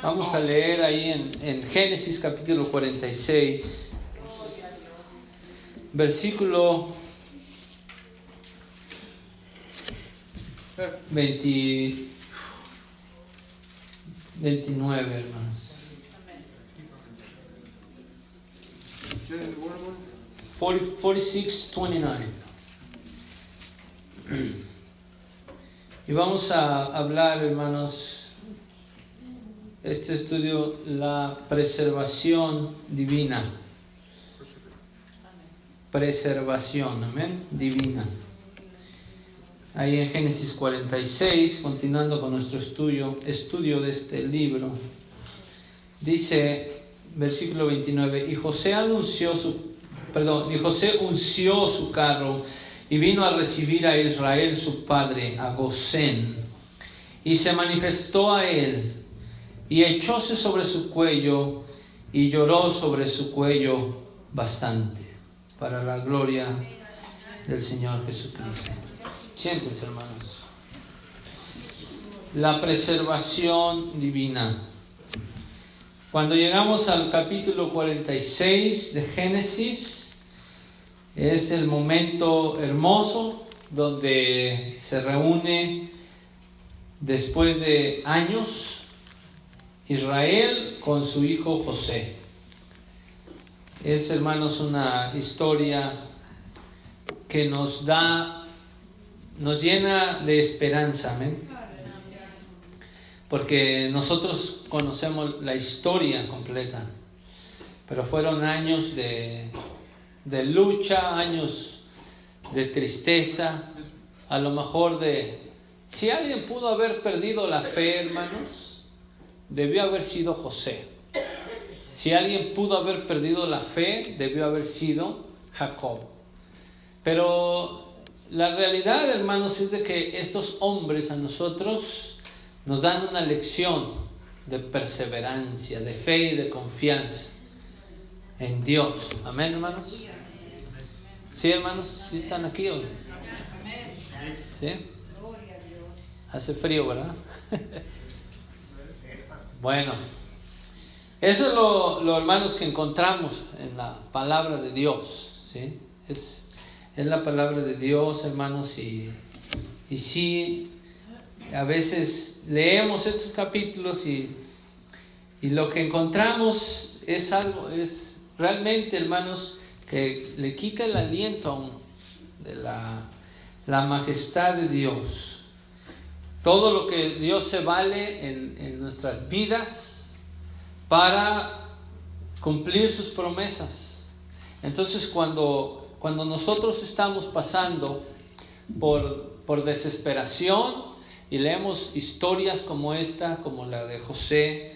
Vamos a leer ahí en Génesis capítulo 46, versículo 29, hermanos. 46:29. Y vamos a hablar, hermanos, este estudio, la preservación divina. Preservación, amén, divina. Ahí en Génesis 46, continuando con nuestro estudio de este libro, dice, versículo 29, y José unció su carro y vino a recibir a Israel su padre a Gosén, y se manifestó a él, y echóse sobre su cuello, y lloró sobre su cuello bastante, para la gloria del Señor Jesucristo. Siéntense, hermanos. La preservación divina. Cuando llegamos al capítulo 46 de Génesis, es el momento hermoso donde se reúne, después de años, Israel con su hijo José. Es, hermanos, una historia que nos llena de esperanza, amén. Porque nosotros conocemos la historia completa, pero fueron años de lucha, años de tristeza, a lo mejor si alguien pudo haber perdido la fe, hermanos, debió haber sido José. Si alguien pudo haber perdido la fe, debió haber sido Jacob. Pero la realidad, hermanos, es de que estos hombres a nosotros nos dan una lección de perseverancia, de fe y de confianza en Dios. Amén, hermanos. ¿Sí, hermanos? ¿Sí están aquí hoy? ¿Sí? Hace frío, ¿verdad? Bueno, eso es lo, hermanos, que encontramos en la palabra de Dios, ¿sí? Es la palabra de Dios, hermanos, y sí, a veces leemos estos capítulos y lo que encontramos es realmente, hermanos, que le quita el aliento a uno de la majestad de Dios. Todo lo que Dios se vale en nuestras vidas para cumplir sus promesas. Entonces, cuando nosotros estamos pasando por desesperación y leemos historias como esta, como la de José,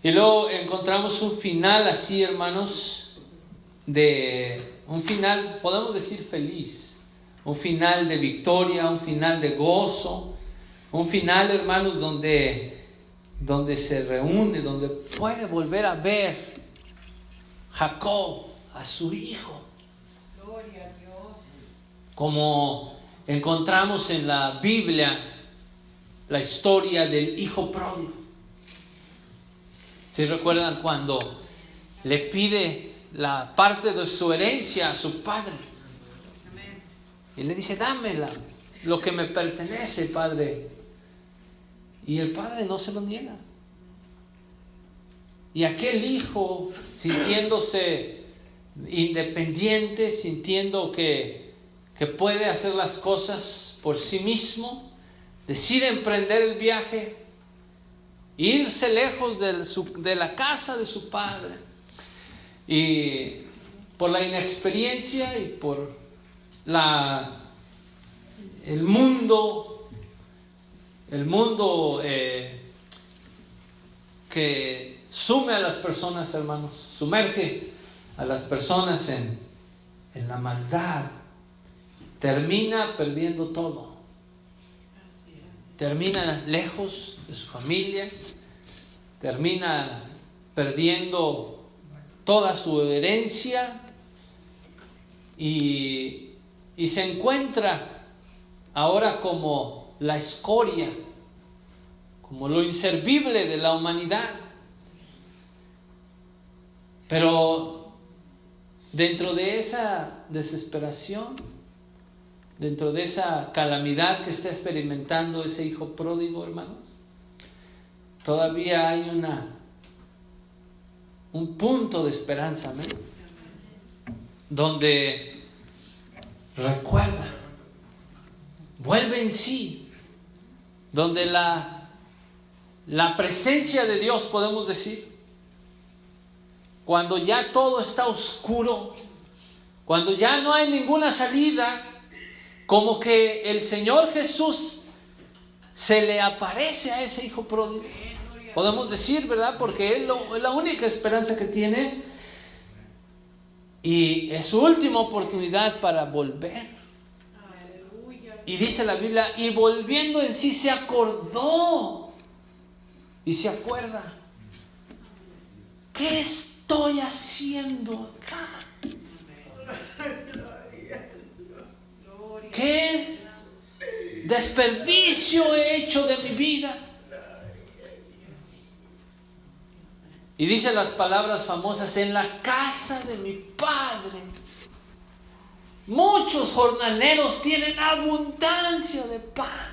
y luego encontramos un final así, hermanos, un final, podemos decir, feliz, un final de victoria, un final de gozo, un final, hermanos, donde se reúne, donde puede volver a ver Jacob a su hijo. Gloria a Dios. Como encontramos en la Biblia la historia del hijo pródigo. ¿Sí recuerdan cuando le pide la parte de su herencia a su padre? Amén. Y le dice, dámela, lo que me pertenece, padre. Y el padre no se lo niega. Y aquel hijo, sintiéndose independiente, sintiendo que puede hacer las cosas por sí mismo, decide emprender el viaje, irse lejos de la casa de su padre. Y por la inexperiencia y por el mundo que sume a las personas, hermanos, sumerge a las personas en la maldad, termina perdiendo todo. Termina lejos de su familia, termina perdiendo toda su herencia y se encuentra ahora como la escoria, como lo inservible de la humanidad. Pero dentro de esa desesperación, dentro de esa calamidad que está experimentando ese hijo pródigo, hermanos, todavía hay un punto de esperanza, amén, donde recuerda, vuelve en sí, donde la presencia de Dios, podemos decir, cuando ya todo está oscuro, cuando ya no hay ninguna salida, como que el Señor Jesús se le aparece a ese hijo pródigo. Podemos decir, ¿verdad? Porque es la única esperanza que tiene. Y es su última oportunidad para volver. Y dice la Biblia, y volviendo en sí se acordó. Y se acuerda. ¿Qué estoy haciendo acá? ¿Qué desperdicio he hecho de mi vida? Y dice las palabras famosas, en la casa de mi Padre muchos jornaleros tienen abundancia de pan,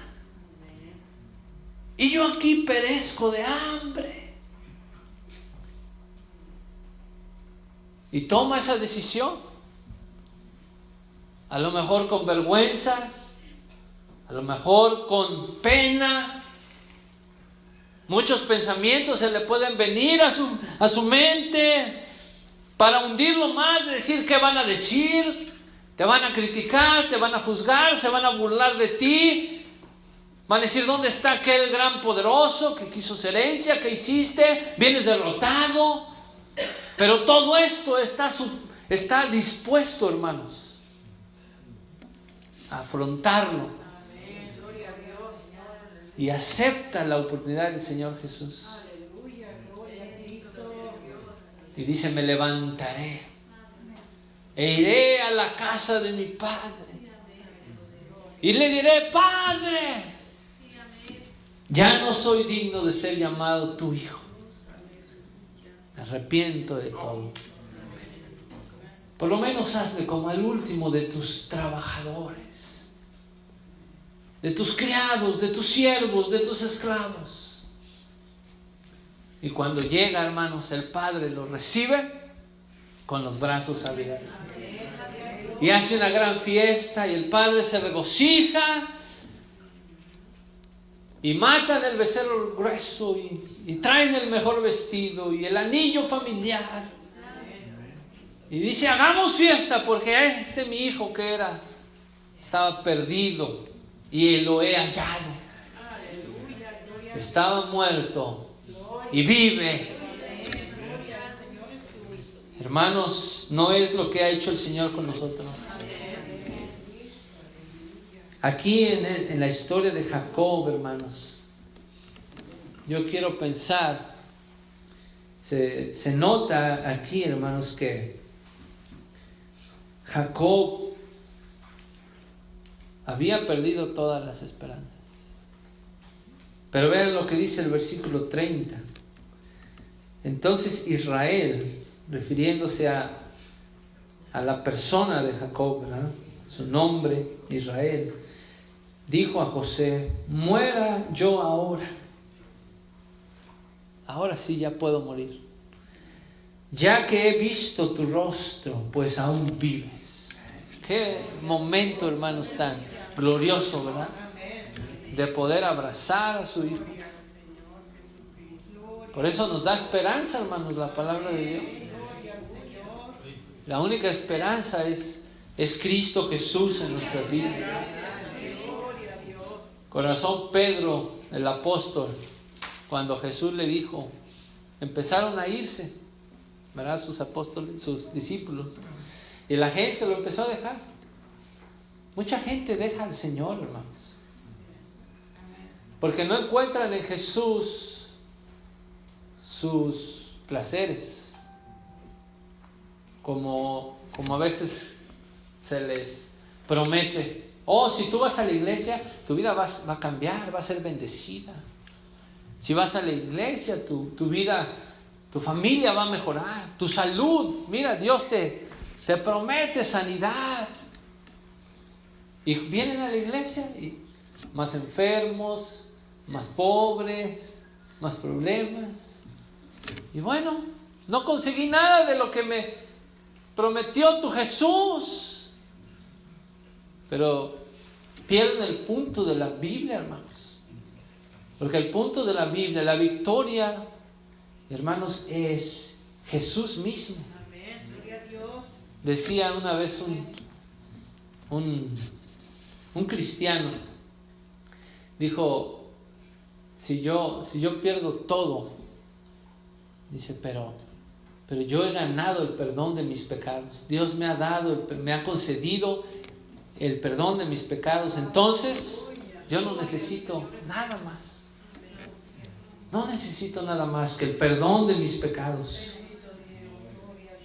y yo aquí perezco de hambre. Y toma esa decisión, a lo mejor con vergüenza, a lo mejor con pena. Muchos pensamientos se le pueden venir a su mente para hundirlo más, decir qué van a decir, te van a criticar, te van a juzgar, se van a burlar de ti, van a decir ¿dónde está aquel gran poderoso que quiso su herencia? ¿Qué hiciste? Vienes derrotado. Pero todo esto está dispuesto, hermanos, a afrontarlo. Y acepta la oportunidad del Señor Jesús. Y dice, me levantaré e iré a la casa de mi Padre y le diré, Padre, ya no soy digno de ser llamado tu hijo, me arrepiento de todo. Por lo menos hazme como al último de tus trabajadores, de tus criados, de tus siervos, de tus esclavos. Y cuando llega, hermanos, el Padre lo recibe con los brazos abiertos. Y hace una gran fiesta y el Padre se regocija y matan el becerro grueso y traen el mejor vestido y el anillo familiar. Y dice, hagamos fiesta porque este mi hijo que estaba perdido y lo he hallado. Estaba muerto y vive. Hermanos, no es lo que ha hecho el Señor con nosotros. Aquí en la historia de Jacob, hermanos, yo quiero pensar, se nota aquí, hermanos, que Jacob había perdido todas las esperanzas. Pero vean lo que dice el versículo 30. Entonces Israel, refiriéndose a la persona de Jacob, ¿verdad? Su nombre, Israel, dijo a José, muera yo ahora. Ahora sí ya puedo morir. Ya que he visto tu rostro, pues aún vives. Qué momento, hermanos, tan glorioso, ¿verdad? De poder abrazar a su hijo. Por eso nos da esperanza, hermanos, la palabra de Dios. La única esperanza es Cristo Jesús en nuestras vidas. Con razón Pedro, el apóstol, cuando Jesús le dijo, empezaron a irse, ¿verdad? Sus apóstoles, sus discípulos, y la gente lo empezó a dejar. Mucha gente deja al Señor, hermanos, porque no encuentran en Jesús sus placeres, como a veces se les promete. Oh, si tú vas a la iglesia, tu vida va a cambiar, va a ser bendecida. Si vas a la iglesia, tu vida, tu familia va a mejorar. Tu salud, mira, Dios te promete sanidad. Y vienen a la iglesia y más enfermos, más pobres, más problemas. Y bueno, no conseguí nada de lo que me prometió tu Jesús. Pero pierden el punto de la Biblia, hermanos. Porque el punto de la Biblia, la victoria, hermanos, es Jesús mismo. Amén. Gloria a Dios. Decía una vez un cristiano, dijo, si yo pierdo todo, dice, pero yo he ganado el perdón de mis pecados. Dios me ha concedido el perdón de mis pecados. Entonces, yo no necesito nada más. No necesito nada más que el perdón de mis pecados.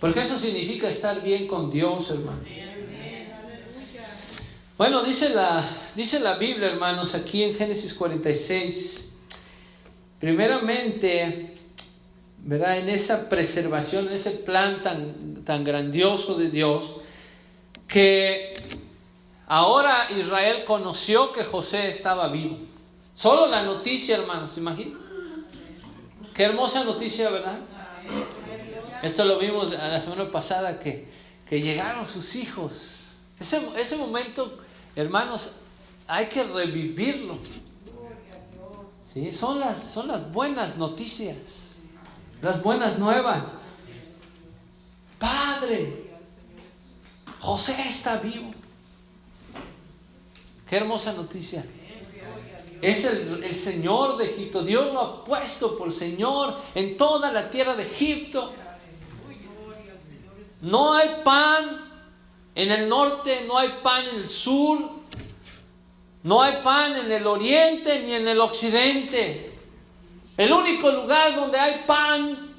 Porque eso significa estar bien con Dios, hermanos. Bueno, dice la Biblia, hermanos, aquí en Génesis 46. Primeramente, ¿verdad? En esa preservación, en ese plan tan grandioso de Dios, que ahora Israel conoció que José estaba vivo. Solo la noticia, hermanos, ¿se imaginan? Qué hermosa noticia, ¿verdad? Esto lo vimos la semana pasada, que llegaron sus hijos. Ese momento, hermanos, hay que revivirlo. ¿Sí? Son las buenas noticias, las buenas nuevas. Padre, José está vivo. Qué hermosa noticia. Es el Señor de Egipto. Dios lo ha puesto por Señor en toda la tierra de Egipto. No hay pan en el norte, no hay pan en el sur, no hay pan en el oriente ni en el occidente. El único lugar donde hay pan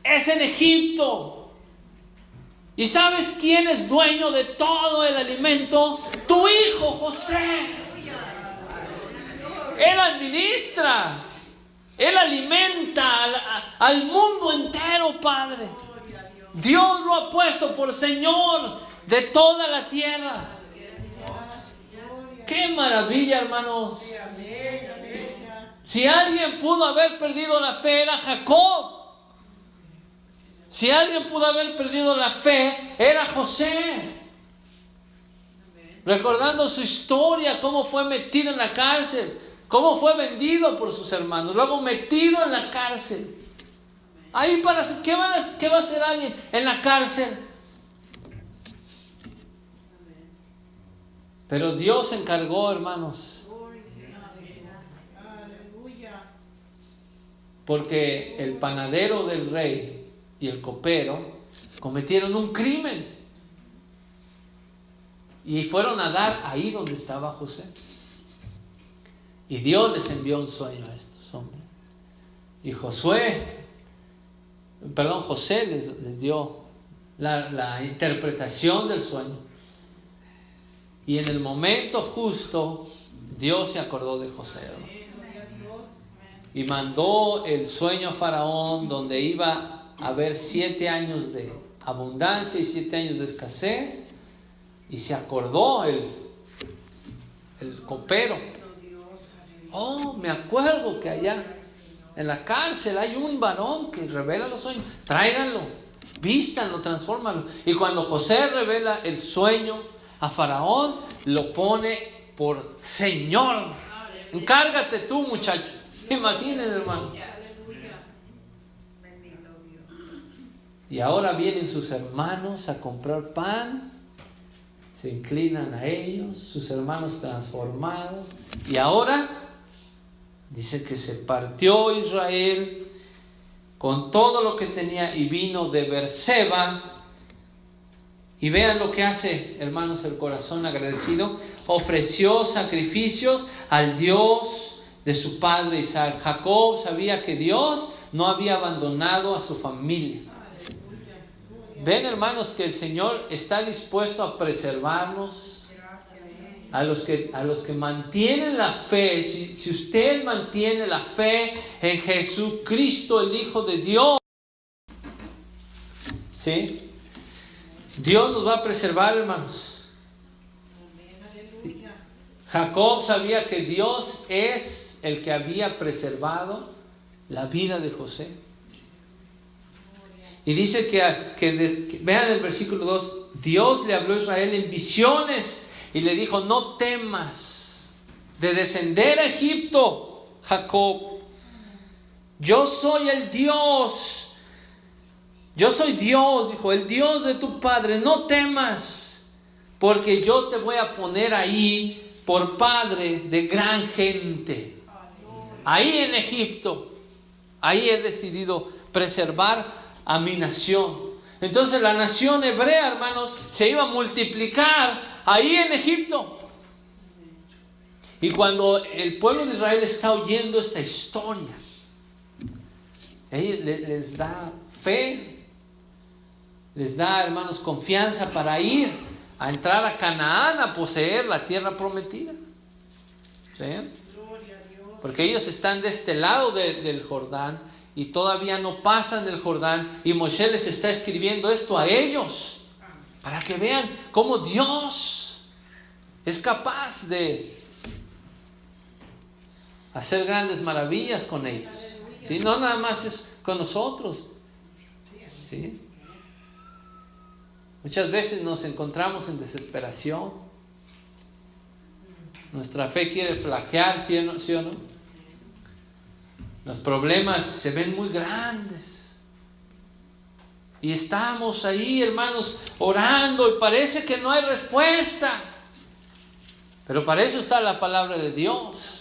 es en Egipto. ¿Y sabes quién es dueño de todo el alimento? Tu hijo José. Él administra, Él alimenta al mundo entero, Padre. Dios lo ha puesto por Señor de toda la tierra. ¡Qué maravilla, hermanos! Si alguien pudo haber perdido la fe, era Jacob. Si alguien pudo haber perdido la fe, era José. Recordando su historia, cómo fue metido en la cárcel, cómo fue vendido por sus hermanos, luego metido en la cárcel. Ahí ¿qué va a hacer alguien en la cárcel? Pero Dios se encargó, hermanos, porque el panadero del rey y el copero cometieron un crimen y fueron a dar ahí donde estaba José. Y Dios les envió un sueño a estos hombres. Y José les dio la interpretación del sueño. Y en el momento justo, Dios se acordó de José. Y mandó el sueño a Faraón, donde iba a haber 7 años de abundancia y 7 años de escasez. Y se acordó el copero. Oh, me acuerdo que allá en la cárcel hay un varón que revela los sueños. Tráiganlo, vístanlo, transfórmalo. Y cuando José revela el sueño a Faraón, lo pone por Señor. Encárgate tú, muchacho. Imaginen, hermanos. Y ahora vienen sus hermanos a comprar pan. Se inclinan a ellos, sus hermanos transformados. Y ahora dice que se partió Israel con todo lo que tenía y vino de Berseba. Y vean lo que hace, hermanos, el corazón agradecido. Ofreció sacrificios al Dios de su padre Isaac. Jacob sabía que Dios no había abandonado a su familia. Ven, hermanos, que el Señor está dispuesto a preservarnos, A los que mantienen la fe, si usted mantiene la fe en Jesucristo, el Hijo de Dios, ¿sí? Dios nos va a preservar, hermanos. Jacob sabía que Dios es el que había preservado la vida de José. Y dice que vean el versículo 2, Dios le habló a Israel en visiones y le dijo: no temas de descender a Egipto, Jacob. Yo soy el Dios. Yo soy Dios, dijo, el Dios de tu padre. No temas, porque yo te voy a poner ahí por padre de gran gente. Ahí en Egipto, ahí he decidido preservar a mi nación. Entonces la nación hebrea, hermanos, se iba a multiplicar ahí en Egipto. Y cuando el pueblo de Israel está oyendo esta historia, les da fe, les da, hermanos, confianza para ir a entrar a Canaán, a poseer la tierra prometida. ¿Sí? Porque ellos están de este lado del Jordán y todavía no pasan del Jordán, y Moisés les está escribiendo esto a ellos para que vean cómo Dios es capaz de hacer grandes maravillas con ellos. ¿Sí? No nada más es con nosotros. ¿Sí? Muchas veces nos encontramos en desesperación. Nuestra fe quiere flaquear, ¿sí o no? Los problemas se ven muy grandes. Y estamos ahí, hermanos, orando y parece que no hay respuesta. Pero para eso está la palabra de Dios.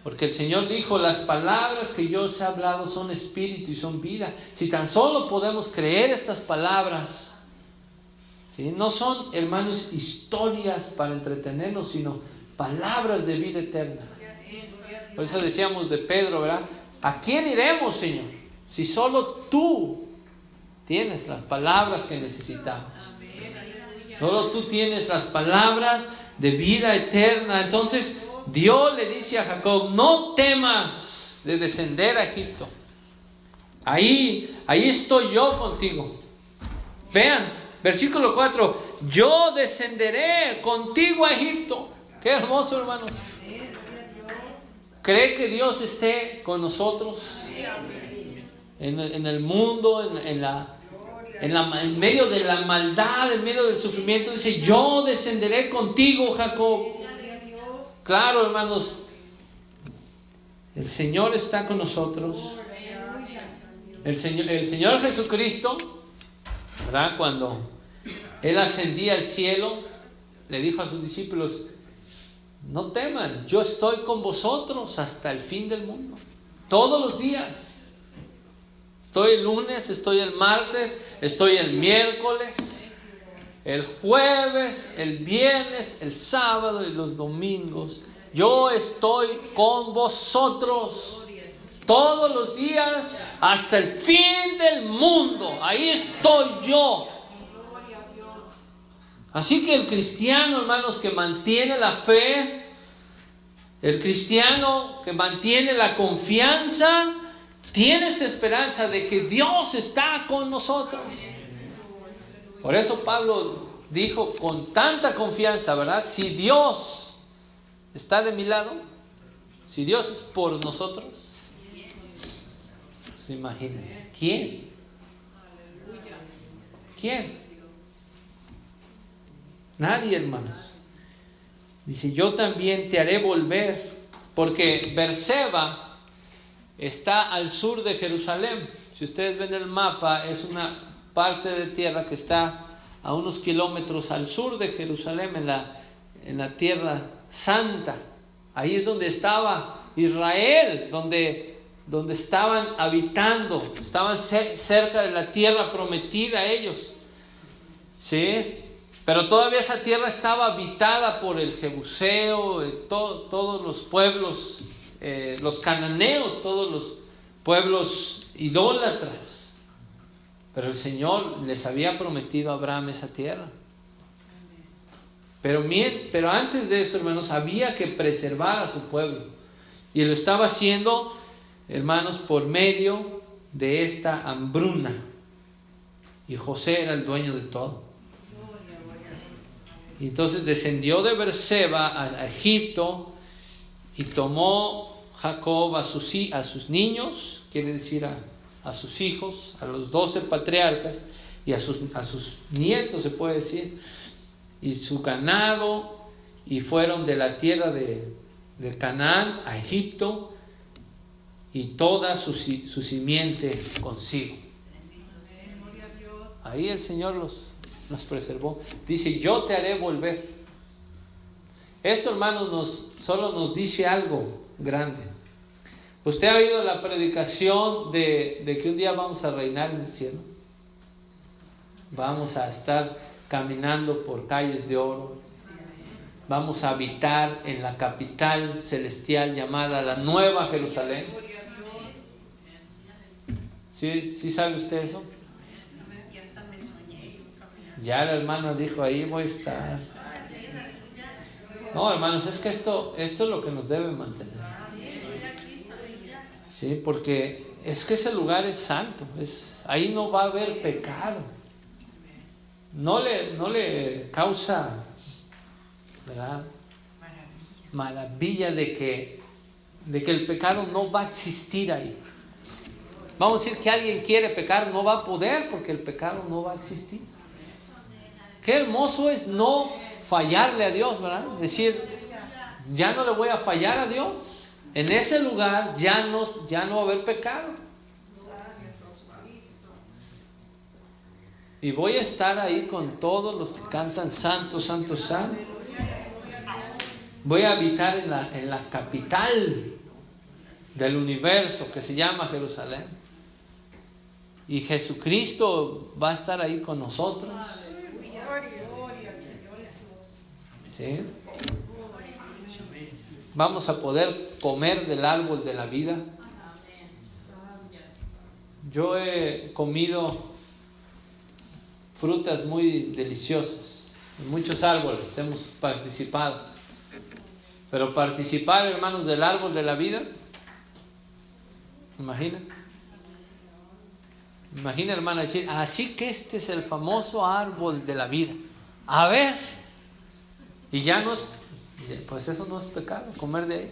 Porque el Señor dijo: las palabras que yo os he hablado son espíritu y son vida. Si tan solo podemos creer estas palabras, ¿sí? No son, hermanos, historias para entretenernos, sino palabras de vida eterna. Por eso decíamos de Pedro, ¿verdad? ¿A quién iremos, Señor? Si solo tú tienes las palabras que necesitamos. Solo tú tienes las palabras de vida eterna. Entonces Dios le dice a Jacob: no temas de descender a Egipto. Ahí estoy yo contigo. Vean, versículo 4. Yo descenderé contigo a Egipto. Qué hermoso, hermano. ¿Cree que Dios esté con nosotros en el mundo, en medio de la maldad, en medio del sufrimiento? Dice: yo descenderé contigo, Jacob. Claro, hermanos, el Señor está con nosotros. El Señor Jesucristo, ¿verdad? Cuando Él ascendía al cielo, le dijo a sus discípulos: no teman, yo estoy con vosotros hasta el fin del mundo. Todos los días. Estoy el lunes, estoy el martes, estoy el miércoles, el jueves, el viernes, el sábado y los domingos. Yo estoy con vosotros todos los días hasta el fin del mundo. Ahí estoy yo. Así que el cristiano, hermanos, que mantiene la fe, el cristiano que mantiene la confianza, tiene esta esperanza de que Dios está con nosotros. Por eso Pablo dijo con tanta confianza, ¿verdad? Si Dios está de mi lado, si Dios es por nosotros, pues imagínense, ¿quién? Nadie, hermanos. Dice: yo también te haré volver, porque Berseba está al sur de Jerusalén. Si ustedes ven el mapa, es una parte de tierra que está a unos kilómetros al sur de Jerusalén, en la tierra santa. Ahí es donde estaba Israel, donde estaban habitando, estaban cerca de la tierra prometida ellos. ¿Sí? Pero todavía esa tierra estaba habitada por el Jebuseo, todos los pueblos, los cananeos, todos los pueblos idólatras. Pero el Señor les había prometido a Abraham esa tierra. Pero antes de eso, hermanos, había que preservar a su pueblo. Y lo estaba haciendo, hermanos, por medio de esta hambruna. Y José era el dueño de todo. Y entonces descendió de Beerseba a Egipto y tomó Jacob a sus niños, quiere decir a sus hijos, a los 12 patriarcas y a sus nietos, se puede decir, y su ganado, y fueron de la tierra de Canaán a Egipto, y toda su simiente consigo. Ahí el Señor los preservó. Dice, yo te haré volver. Esto, hermanos, solo nos dice algo grande. ¿Usted ha oído la predicación de que un día vamos a reinar en el cielo? Vamos a estar caminando por calles de oro. Vamos a habitar en la capital celestial llamada la Nueva Jerusalén. ¿Sí sabe usted eso? Ya la hermana dijo, ahí voy a estar. No, hermanos, es que esto es lo que nos debe mantener. Sí, porque es que ese lugar es santo. Ahí no va a haber pecado. No le causa, ¿verdad?, maravilla de que el pecado no va a existir ahí. Vamos a decir que alguien quiere pecar, no va a poder porque el pecado no va a existir. Qué hermoso es no fallarle a Dios, ¿verdad? Decir, ya no le voy a fallar a Dios. En ese lugar ya no va a haber pecado. Y voy a estar ahí con todos los que cantan Santo, Santo, Santo. Voy a habitar en la capital del universo que se llama Jerusalén. Y Jesucristo va a estar ahí con nosotros. ¿Sí? Vamos a poder comer del árbol de la vida. Yo he comido frutas muy deliciosas. En muchos árboles hemos participado. Pero participar, hermanos, del árbol de la vida, imaginen, hermana, decir, así que este es el famoso árbol de la vida. A ver, y ya no es, pues eso no es pecado, comer de ahí.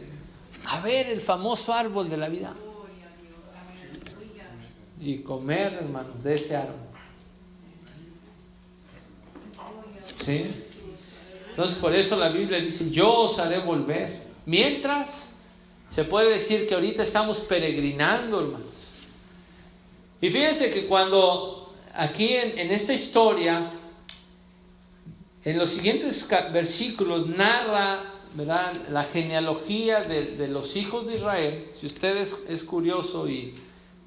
A ver, el famoso árbol de la vida. Y comer, hermanos, de ese árbol. ¿Sí? Entonces, por eso la Biblia dice, yo os haré volver. Mientras, se puede decir que ahorita estamos peregrinando, hermanos. Y fíjense que cuando aquí en esta historia, en los siguientes versículos narra, ¿verdad?, la genealogía de los hijos de Israel. Si usted es curioso y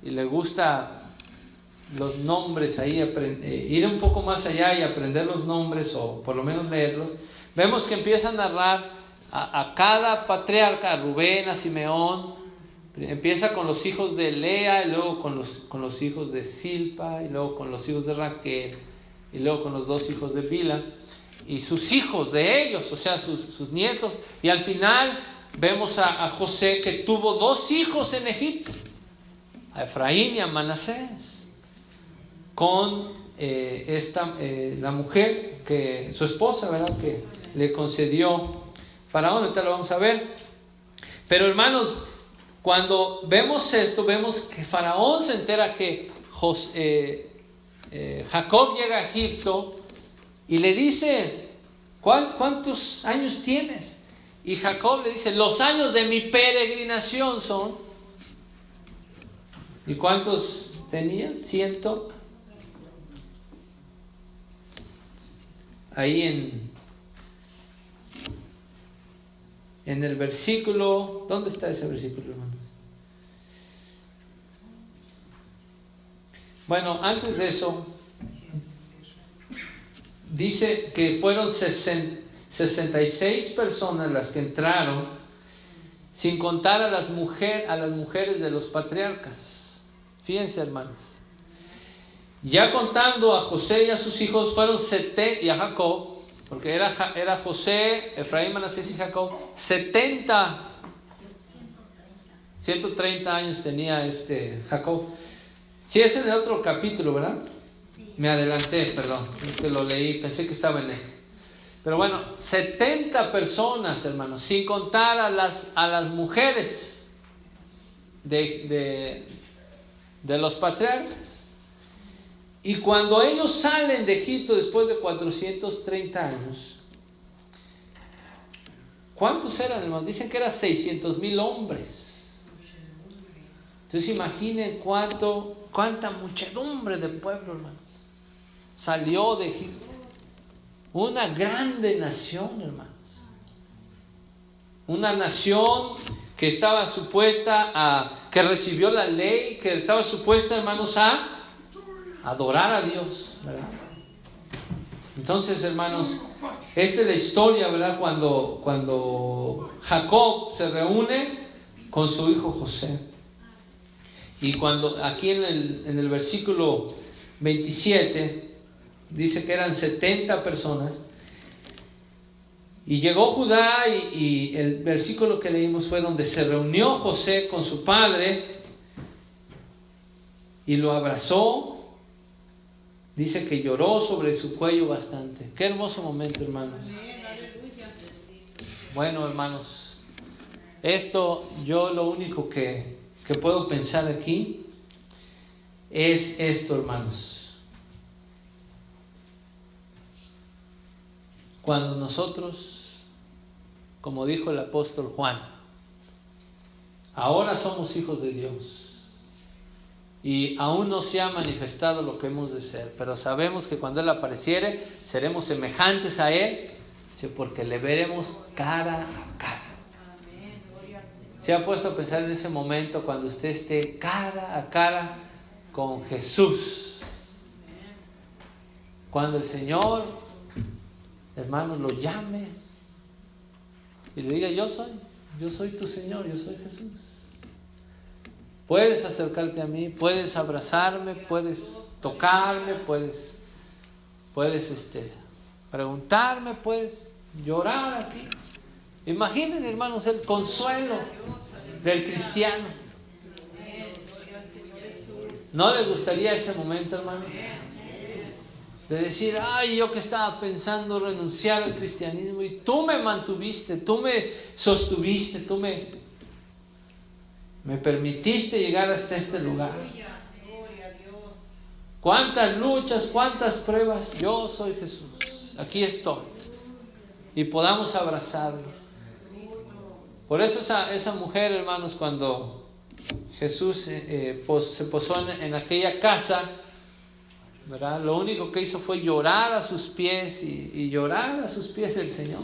le gusta los nombres ahí, ir un poco más allá y aprender los nombres, o por lo menos leerlos, vemos que empieza a narrar a cada patriarca, a Rubén, a Simeón. Empieza con los hijos de Lea, y luego con los hijos de Silpa, y luego con los hijos de Raquel, y luego con los 2 hijos de Bilha, y sus hijos de ellos, o sea, sus nietos. Y al final vemos a José, que tuvo 2 hijos en Egipto, a Efraín y a Manasés, con la mujer, que su esposa, ¿verdad?, que le concedió Faraón. Ahorita lo vamos a ver. Pero, hermanos, cuando vemos esto, vemos que Faraón se entera que Jacob llega a Egipto y le dice, ¿cuántos años tienes? Y Jacob le dice, los años de mi peregrinación son. ¿Y cuántos tenía? 100. Ahí en el versículo, ¿dónde está ese versículo, hermanos? Bueno, antes de eso, dice que fueron 66 personas las que entraron, sin contar a las mujeres de los patriarcas. Fíjense, hermanos. Ya contando a José y a sus hijos, fueron 70, y a Jacob, porque era José, Efraín, Manasés y Jacob. 130 años tenía Jacob. Sí, es en el otro capítulo, ¿verdad? Sí. Me adelanté, perdón, que lo leí, pensé que estaba en este. Pero bueno, 70 personas, hermanos, sin contar a las mujeres de los patriarcas. Y cuando ellos salen de Egipto después de 430 años, ¿cuántos eran, hermanos? Dicen que eran 600,000 hombres. Entonces imaginen cuánta muchedumbre de pueblo, hermanos, salió de Egipto. Una grande nación, hermanos. Una nación que estaba supuesta que recibió la ley, que estaba supuesta, hermanos, a adorar a Dios, ¿verdad? Entonces, hermanos, esta es la historia, ¿verdad? Cuando Jacob se reúne con su hijo José. Y cuando aquí en el versículo 27 dice que eran 70 personas. Y llegó Judá y el versículo que leímos fue donde se reunió José con su padre y lo abrazó. Dice que lloró sobre su cuello bastante. Qué hermoso momento, hermanos. Bueno, hermanos, esto yo lo único que puedo pensar aquí es esto, hermanos. Cuando nosotros, como dijo el apóstol Juan, ahora somos hijos de Dios y aún no se ha manifestado lo que hemos de ser, pero sabemos que cuando Él apareciere seremos semejantes a Él, porque le veremos cara a cara. ¿Se ha puesto a pensar en ese momento cuando usted esté cara a cara con Jesús? Cuando el Señor, hermanos, lo llame y le diga: yo soy tu Señor, yo soy Jesús. Puedes acercarte a mí, puedes abrazarme, puedes tocarme, puedes preguntarme, puedes llorar aquí. Imaginen, hermanos, el consuelo del cristiano. ¿No les gustaría ese momento, hermanos? De decir: ay, yo que estaba pensando renunciar al cristianismo y tú me mantuviste, tú me sostuviste, tú me permitiste llegar hasta este lugar. Cuántas luchas, cuántas pruebas. Yo soy Jesús, aquí estoy, y podamos abrazarlo. Por eso esa mujer, hermanos, cuando Jesús se posó en aquella casa, ¿verdad? Lo único que hizo fue llorar a sus pies y llorar a sus pies del Señor,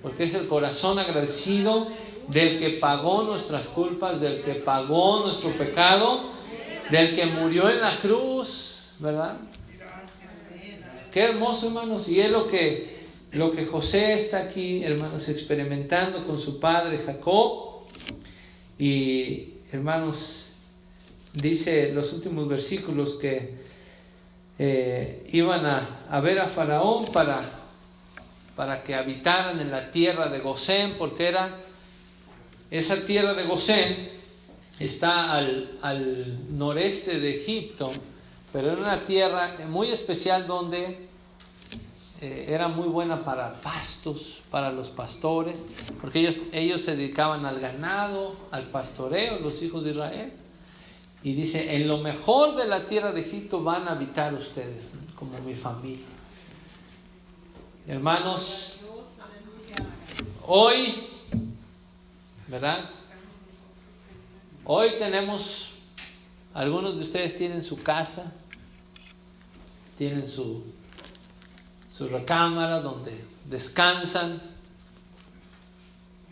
porque es el corazón agradecido del que pagó nuestras culpas, del que pagó nuestro pecado, del que murió en la cruz, ¿verdad? Qué hermoso, hermanos. Y es lo que José está aquí, hermanos, experimentando con su padre Jacob. Y, hermanos, dice los últimos versículos que iban a ver a Faraón para que habitaran en la tierra de Gosén, porque esa tierra de Gosén está al noreste de Egipto, pero era una tierra muy especial donde era muy buena para pastos, para los pastores, porque ellos se dedicaban al ganado, al pastoreo, los hijos de Israel. Y dice: en lo mejor de la tierra de Egipto van a habitar ustedes, como mi familia. Hermanos, hoy, ¿verdad? Hoy algunos de ustedes tienen su casa, tienen su recámara donde descansan,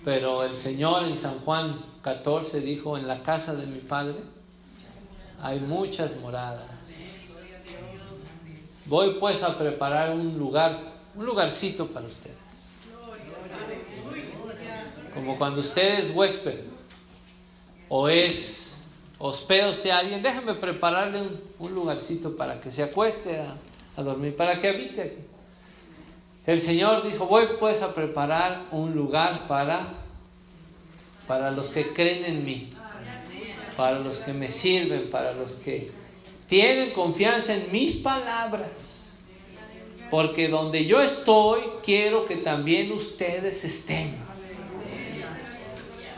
pero el Señor en San Juan 14 dijo: en la casa de mi Padre hay muchas moradas. Voy pues a preparar un lugarcito para ustedes. Como cuando usted es huésped o hospeda usted a alguien, déjame prepararle un lugarcito para que se acueste a dormir, para que habite aquí. el Señor dijo, voy pues a preparar un lugar para los que creen en mí, para los que me sirven, para los que tienen confianza en mis palabras. Porque donde yo estoy, quiero que también ustedes estén.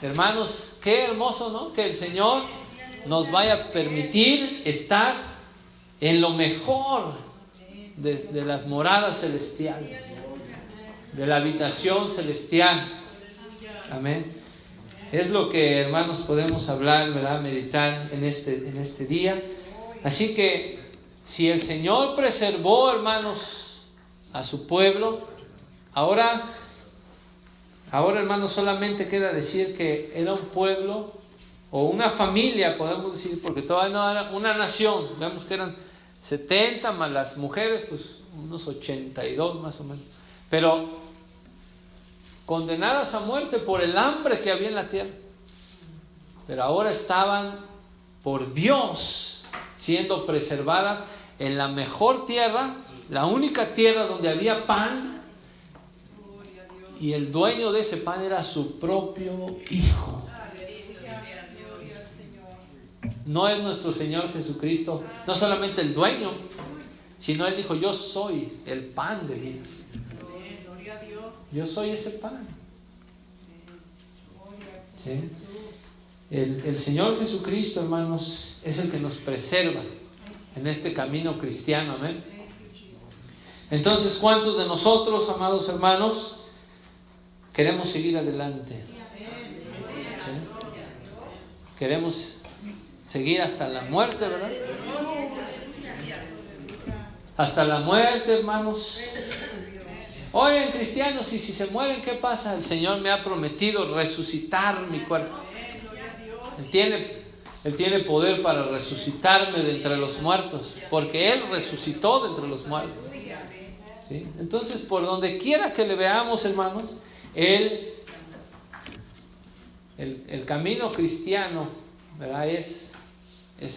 Hermanos, qué hermoso, ¿no? Que el Señor nos vaya a permitir estar en lo mejor de las moradas celestiales, de la habitación celestial. Amén. Es lo que, hermanos, podemos hablar, ¿verdad? Meditar en este día. Así que si el Señor preservó, hermanos, a su pueblo, ahora, hermanos, solamente queda decir que era un pueblo o una familia, podemos decir, porque todavía no era una nación. Vemos que eran 70 más las mujeres, pues unos 82 más o menos, pero condenadas a muerte por el hambre que había en la tierra. Pero ahora estaban por Dios siendo preservadas en la mejor tierra, la única tierra donde había pan, y el dueño de ese pan era su propio Hijo. No es nuestro Señor Jesucristo, no solamente el dueño, sino Él dijo, yo soy el pan de vida. Yo soy ese pan. ¿Sí? El Señor Jesucristo, hermanos, es el que nos preserva en este camino cristiano. Amén. Entonces, ¿cuántos de nosotros, amados hermanos, queremos seguir adelante? ¿Sí? Queremos seguir hasta la muerte, ¿verdad? Hasta la muerte, hermanos. Oigan, cristianos, y si se mueren, ¿qué pasa? El Señor me ha prometido resucitar mi cuerpo. Él tiene poder para resucitarme de entre los muertos, porque Él resucitó de entre los muertos. ¿Sí? Entonces, por donde quiera que le veamos, hermanos, el camino cristiano, ¿verdad? Es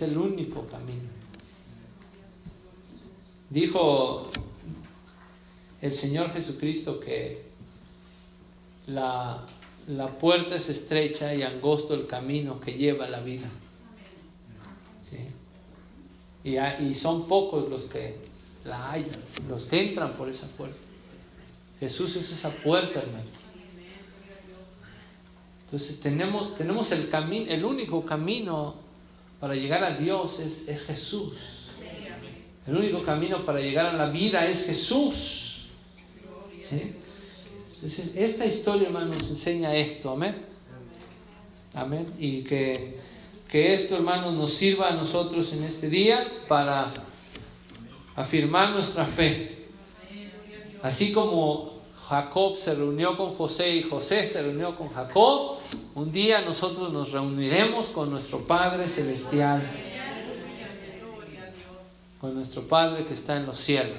el único camino. Dijo el Señor Jesucristo que la puerta es estrecha y angosto el camino que lleva a la vida. ¿Sí? Y son pocos los que la hallan, los que entran por esa puerta. Jesús es esa puerta, hermano. Entonces tenemos el camino, el único camino para llegar a Dios es Jesús. El único camino para llegar a la vida es Jesús. ¿Sí? Entonces, esta historia, hermano, nos enseña esto. Amén. Amén. Y que esto, hermano, nos sirva a nosotros en este día para afirmar nuestra fe. Así como Jacob se reunió con José y José se reunió con Jacob, un día nosotros nos reuniremos con nuestro Padre Celestial, con nuestro Padre que está en los cielos.